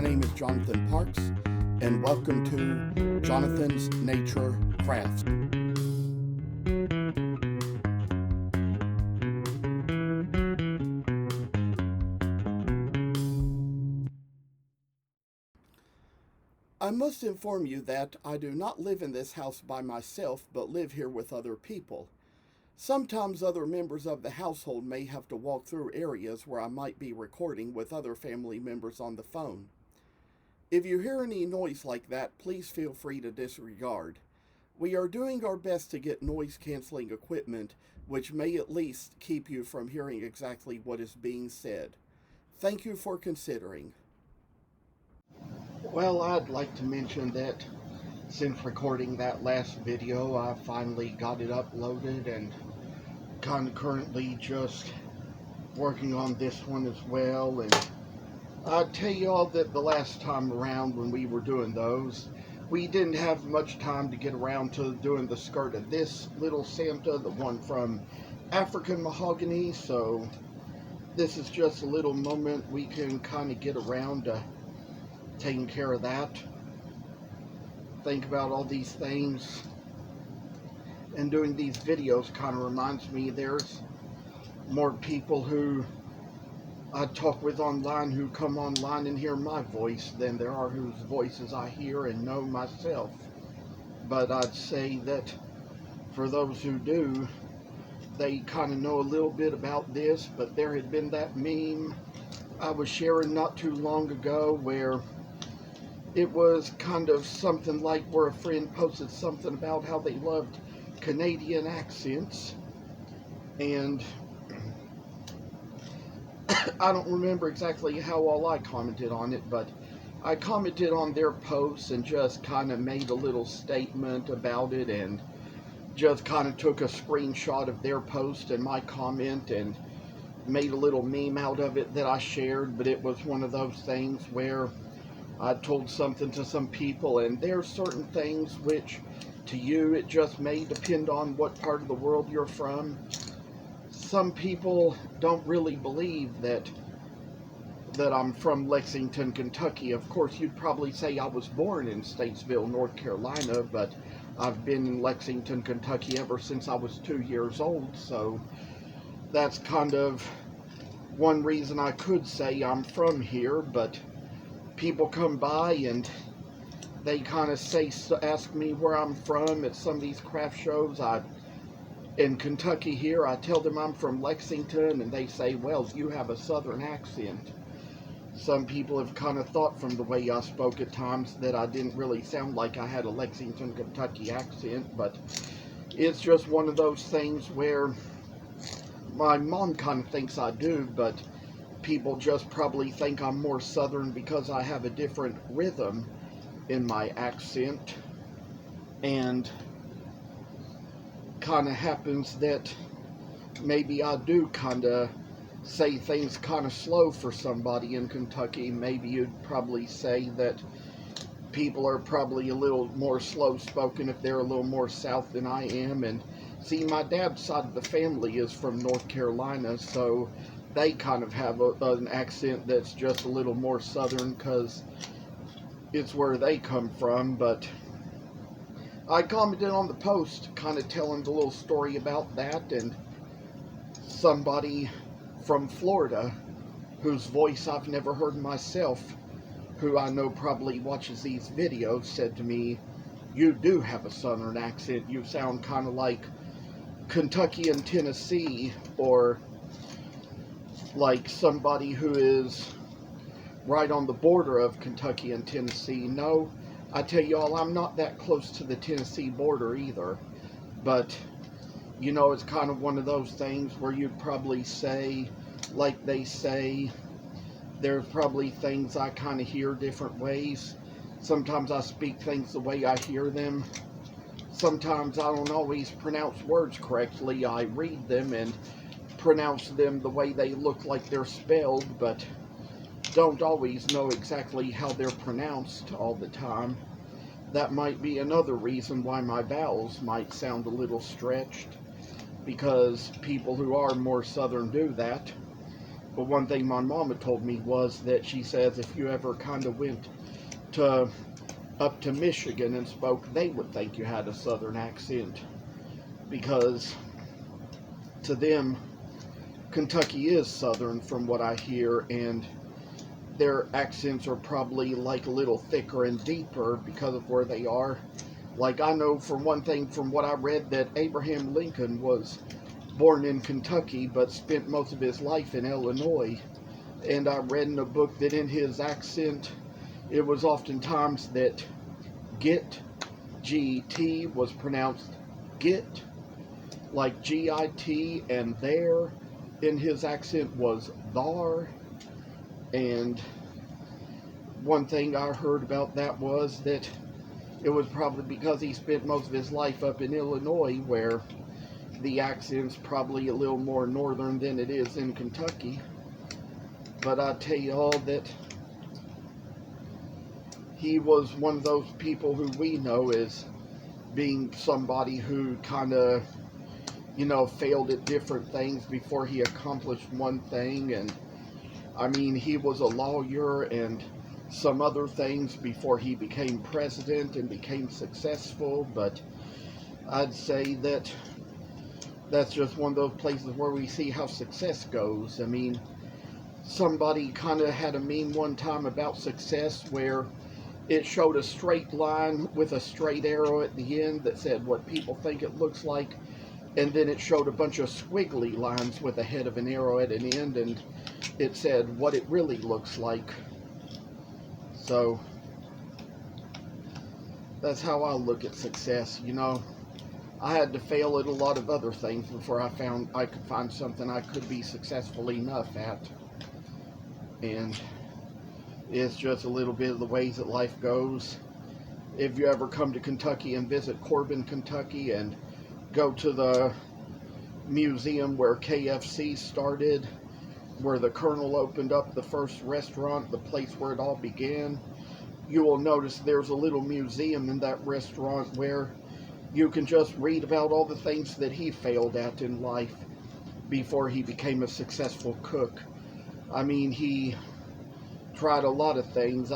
My name is Jonathan Parks, and welcome to Jonathan's Nature Crafts. I must inform you that I do not live in this house by myself, but live here with other people. Sometimes other members of the household may have to walk through areas where I might be recording with other family members on the phone. If you hear any noise like that, please feel free to disregard. We are doing our best to get noise-canceling equipment, which may at least keep you from hearing exactly what is being said. Thank you for considering. Well, I'd like to mention that since recording that last video, I finally got it uploaded and currently just working on this one as well. And I'll tell you all that the last time around when we were doing those, we didn't have much time to get around to doing the skirt of this little Santa, the one from African mahogany. So this is just a little moment we can kind of get around to taking care of that. Think about all these things, and doing these videos kind of reminds me there's more people who I talk with online who come online and hear my voice than there are whose voices I hear and know myself. But I'd say that for those who do, they kind of know a little bit about this. But there had been that meme I was sharing not too long ago where it was kind of something like where a friend posted something about how they loved Canadian accents, and I don't remember exactly how all I commented on it, but I commented on their posts and just kind of made a little statement about it, and just kind of took a screenshot of their post and my comment and made a little meme out of it that I shared. But it was one of those things where I told something to some people, and there are certain things which to you it just may depend on what part of the world you're from. Some people don't really believe that I'm from Lexington, Kentucky. Of course, you'd probably say I was born in Statesville, North Carolina, but I've been in Lexington, Kentucky ever since I was 2 years old. So that's kind of one reason I could say I'm from here. But people come by and they kind of ask me where I'm from at some of these craft shows. In Kentucky here, I tell them I'm from Lexington, and they say, well, you have a southern accent. Some people have kind of thought from the way I spoke at times that I didn't really sound like I had a Lexington, Kentucky accent, but it's just one of those things where my mom kind of thinks I do, but people just probably think I'm more southern because I have a different rhythm in my accent. And kind of happens that maybe I do kind of say things kind of slow for somebody in Kentucky. Maybe you'd probably say that people are probably a little more slow spoken if they're a little more south than I am. And see, my dad's side of the family is from North Carolina, so they kind of have an accent that's just a little more southern because it's where they come from. But I commented on the post kind of telling the little story about that, and somebody from Florida whose voice I've never heard myself, who I know probably watches these videos, said to me, you do have a southern accent. You sound kind of like Kentucky and Tennessee, or like somebody who is right on the border of Kentucky and Tennessee. No, I tell y'all, I'm not that close to the Tennessee border either. But, you know, it's kind of one of those things where you'd probably say, like they say, there's probably things I kind of hear different ways. Sometimes I speak things the way I hear them. Sometimes I don't always pronounce words correctly. I read them and pronounce them the way they look like they're spelled, but don't always know exactly how they're pronounced all the time. That might be another reason why my vowels might sound a little stretched, because people who are more southern do that. But one thing my mama told me was that she says if you ever kind of went to up to Michigan and spoke, they would think you had a southern accent, because to them Kentucky is southern from what I hear, and their accents are probably like a little thicker and deeper because of where they are. Like, I know for one thing from what I read that Abraham Lincoln was born in Kentucky but spent most of his life in Illinois. And I read in a book that in his accent, it was oftentimes that get, G-E-T, was pronounced git, like G-I-T, and there in his accent was thar. And one thing I heard about that was that it was probably because he spent most of his life up in Illinois, where the accent's probably a little more northern than it is in Kentucky. But I tell you all that he was one of those people who we know as being somebody who kind of, failed at different things before he accomplished one thing. And I mean, he was a lawyer and some other things before he became president and became successful. But I'd say that that's just one of those places where we see how success goes. I mean, somebody kind of had a meme one time about success where it showed a straight line with a straight arrow at the end that said what people think it looks like, and then it showed a bunch of squiggly lines with a head of an arrow at an end, and it said what it really looks like. So that's how I look at success. I had to fail at a lot of other things before I found I could find something I could be successful enough at. And it's just a little bit of the ways that life goes. If you ever come to Kentucky and visit Corbin, Kentucky, and go to the museum where KFC started, where the Colonel opened up the first restaurant, the place where it all began, you will notice there's a little museum in that restaurant where you can just read about all the things that he failed at in life before he became a successful cook. I mean, he tried a lot of things.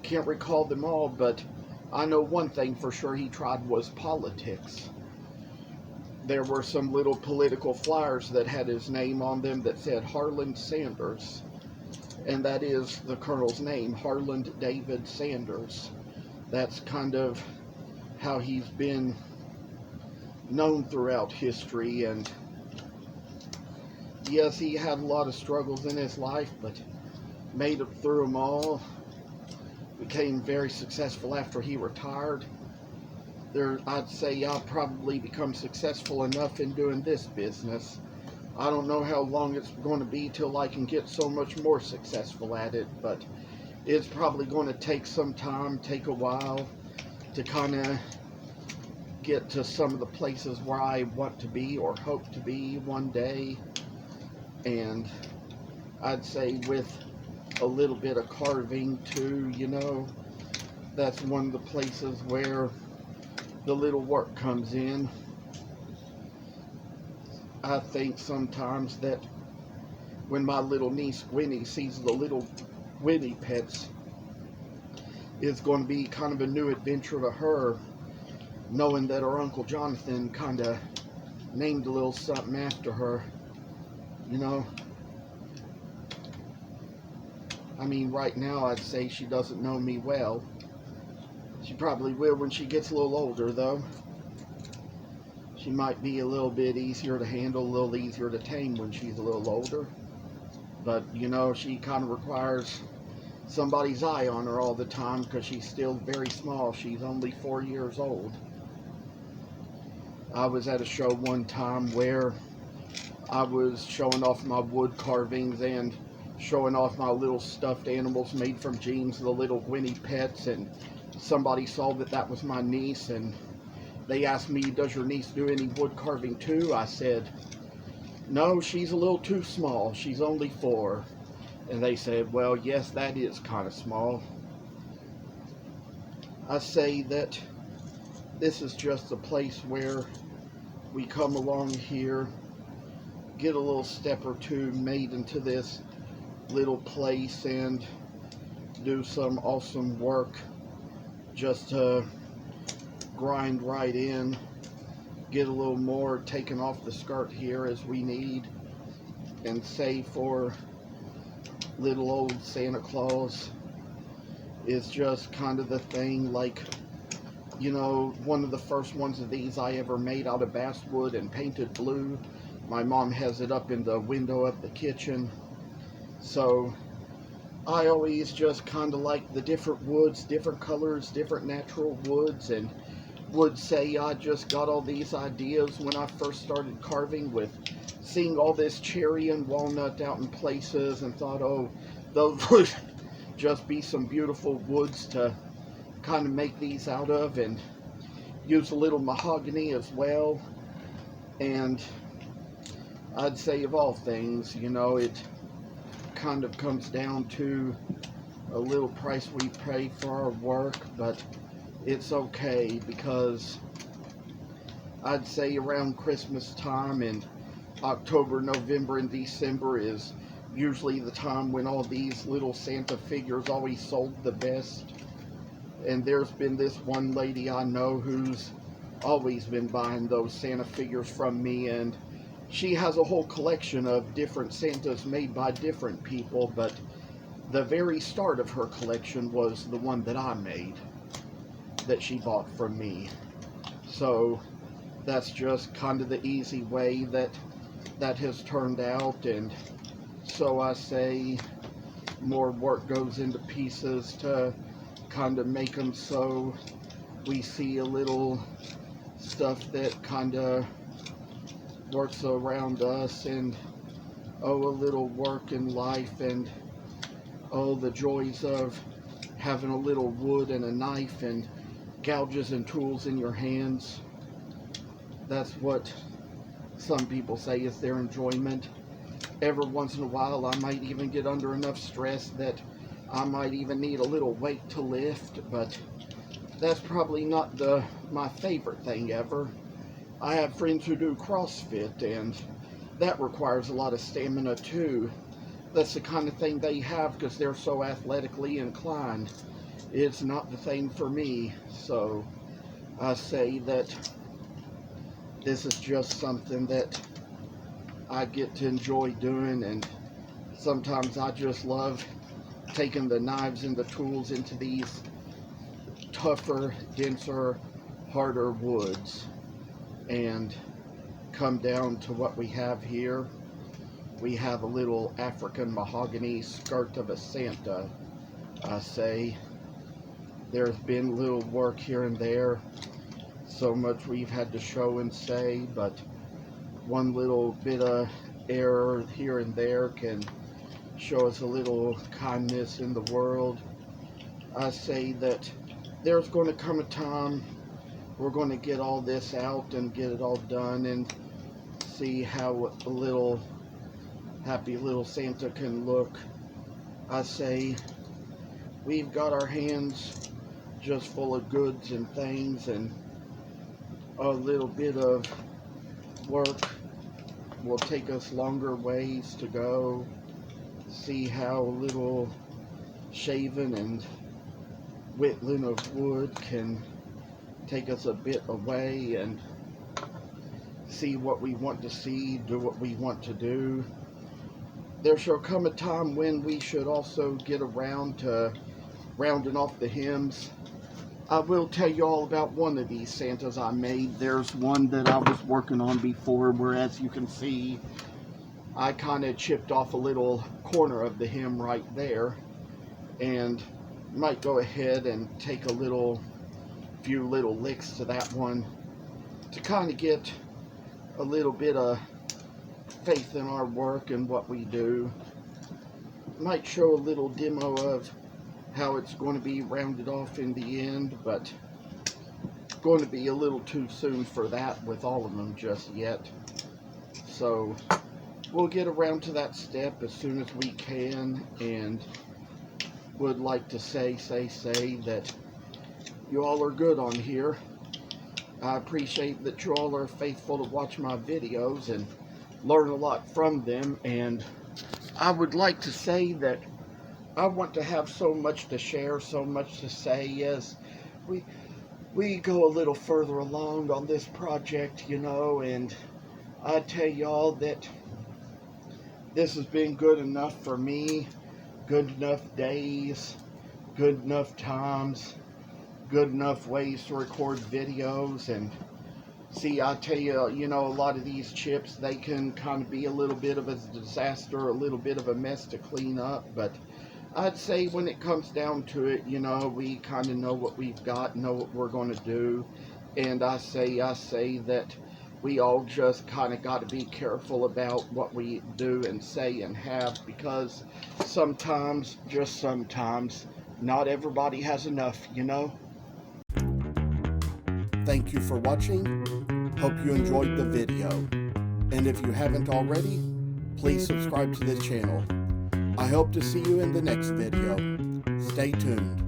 Can't recall them all, but I know one thing for sure he tried was politics. There were some little political flyers that had his name on them that said Harland Sanders, and that is the Colonel's name, Harland David Sanders. That's kind of how he's been known throughout history. And yes, he had a lot of struggles in his life, but made it through them all. Became very successful after he retired. I'd say I'll probably become successful enough in doing this business. I don't know how long it's going to be till I can get so much more successful at it, but it's probably going to take some time, take a while to kind of get to some of the places where I want to be or hope to be one day. And I'd say with a little bit of carving too, that's one of the places where the little work comes in. I think sometimes that when my little niece Gwenny sees the little Gwenny pets, it's going to be kind of a new adventure to her, knowing that her Uncle Jonathan kind of named a little something after her. I mean, right now I'd say she doesn't know me well. She probably will when she gets a little older, though. She might be a little bit easier to handle, a little easier to tame when she's a little older. But, she kind of requires somebody's eye on her all the time because she's still very small. She's only 4 years old. I was at a show one time where I was showing off my wood carvings and showing off my little stuffed animals made from jeans, the little Gwenny pets, and somebody saw that was my niece, and they asked me, does your niece do any wood carving too? I said, no, she's a little too small. She's only 4. And they said, well, yes, that is kind of small. I say that this is just a place where we come along here get a little step or two made into this little place and do some awesome work just to grind right in, get a little more taken off the skirt here as we need, and save for little old Santa Claus is just kind of the thing. Like, you know, one of the first ones of these I ever made out of basswood and painted blue. My mom has it up in the window of the kitchen. So I always just kind of like the different woods, different colors, different natural woods, and would say I just got all these ideas when I first started carving, with seeing all this cherry and walnut out in places, and thought, oh, those would just be some beautiful woods to kind of make these out of, and use a little mahogany as well. And I'd say, of all things, you know, it kind of comes down to a little price we pay for our work, but it's okay, because I'd say around Christmas time and October, November, and December is usually the time when all these little Santa figures always sold the best. And there's been this one lady I know who's always been buying those Santa figures from me, and she has a whole collection of different Santas made by different people, but the very start of her collection was the one that I made, that she bought from me. So that's just kind of the easy way that has turned out. And so I say more work goes into pieces to kind of make them so we see a little stuff that kind of works around us, and oh, a little work in life, and oh, the joys of having a little wood and a knife and gouges and tools in your hands. That's what some people say is their enjoyment. Every once in a while I might even get under enough stress that I might even need a little weight to lift, but that's probably not my favorite thing ever. I have friends who do CrossFit, and that requires a lot of stamina too. That's the kind of thing they have because they're so athletically inclined. It's not the thing for me. So I say that this is just something that I get to enjoy doing, and sometimes I just love taking the knives and the tools into these tougher, denser, harder woods and come down to what we have here. We have a little African mahogany skirt of a Santa. I say there's been little work here and there, so much we've had to show and say, but one little bit of error here and there can show us a little kindness in the world. I say that there's going to come a time we're going to get all this out and get it all done and see how a little happy little Santa can look. I say we've got our hands just full of goods and things, and a little bit of work will take us longer ways to go. See how a little shaving and whittling of wood can take us a bit away, and see what we want to see, do what we want to do. There shall come a time when we should also get around to rounding off the hems. I will tell you all about one of these Santas I made. There's one that I was working on before where, as you can see, I kind of chipped off a little corner of the hem right there, and might go ahead and take a few little licks to that one to kind of get a little bit of faith in our work and what we do. Might show a little demo of how it's going to be rounded off in the end, but going to be a little too soon for that with all of them just yet. So we'll get around to that step as soon as we can, and would like to say that you all are good on here. I appreciate that you all are faithful to watch my videos and learn a lot from them. And I would like to say that I want to have so much to share, so much to say as we go a little further along on this project, and I tell y'all that this has been good enough for me, good enough days, good enough times, good enough ways to record videos. And see, I tell you, a lot of these chips, they can kind of be a little bit of a disaster, a little bit of a mess to clean up, but I'd say when it comes down to it, we kind of know what we've got, know what we're going to do. And I say that we all just kind of got to be careful about what we do and say and have, because sometimes, just sometimes, not everybody has enough, Thank you for watching. Hope you enjoyed the video. And if you haven't already, please subscribe to this channel. I hope to see you in the next video. Stay tuned.